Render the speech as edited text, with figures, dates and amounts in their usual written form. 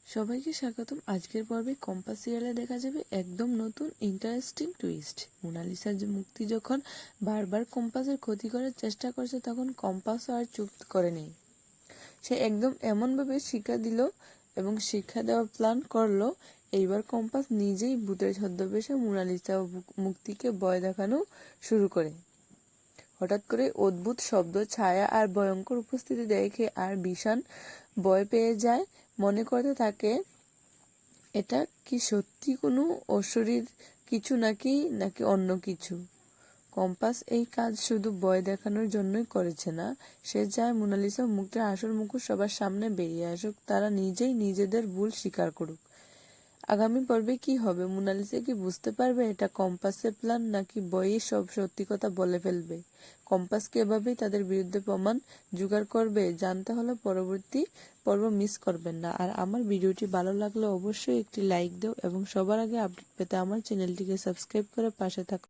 সবাইকে স্বাগতম। আজকের পর্বে কম্পাস সিরিয়ালে দেখা যাবে একদম নতুন ইন্টারেস্টিং টুইস্ট। মোনালিসার মুক্তি যখন বারবার কম্পাসের ক্ষতি করার চেষ্টা করছে, তখন কম্পাসও আর চুপ করেনি। সে একদম এমনভাবে শিক্ষা দিল এবং শিক্ষা দেওয়ার প্ল্যান করলো। এইবার কম্পাস নিজেই ভূতের ছদ্মবেশে মোনালিসা ও মুক্তিকে ভয় দেখানো শুরু করে। হঠাৎ করে অদ্ভুত শব্দ, ছায়া আর ভয়ঙ্কর উপস্থিতি দেখে আর ভীষণ ভয় পেয়ে যায়। মনে করতে থাকে এটা কি সত্যি কোনো অশরীর কিছু নাকি অন্য কিছু। কম্পাস এই কাজ শুধু ভয় দেখানোর জন্যই করেছে না, সে চায় মোনালিসা মুক্তির আসল মুখোশ সবার সামনে বেরিয়ে আসুক, তারা নিজেই নিজেদের ভুল স্বীকার করুক। আগামী পর্বে কি হবে? মোনালিসা কি বুঝতে পারবে এটা কম্পাসের প্ল্যান, নাকি বইয়ে সব সত্যি কথা বলে ফেলবে? কম্পাস কি এভাবেই তাদের বিরুদ্ধে প্রমাণ জোগাড় করবে? জানতে হলে পরবর্তী পর্ব মিস করবেন না। আর আমার ভিডিওটি ভালো লাগলে অবশ্যই একটি লাইক দাও এবং সবার আগে আপডেট পেতে আমার চ্যানেলটিকে সাবস্ক্রাইব করে পাশে থাকো।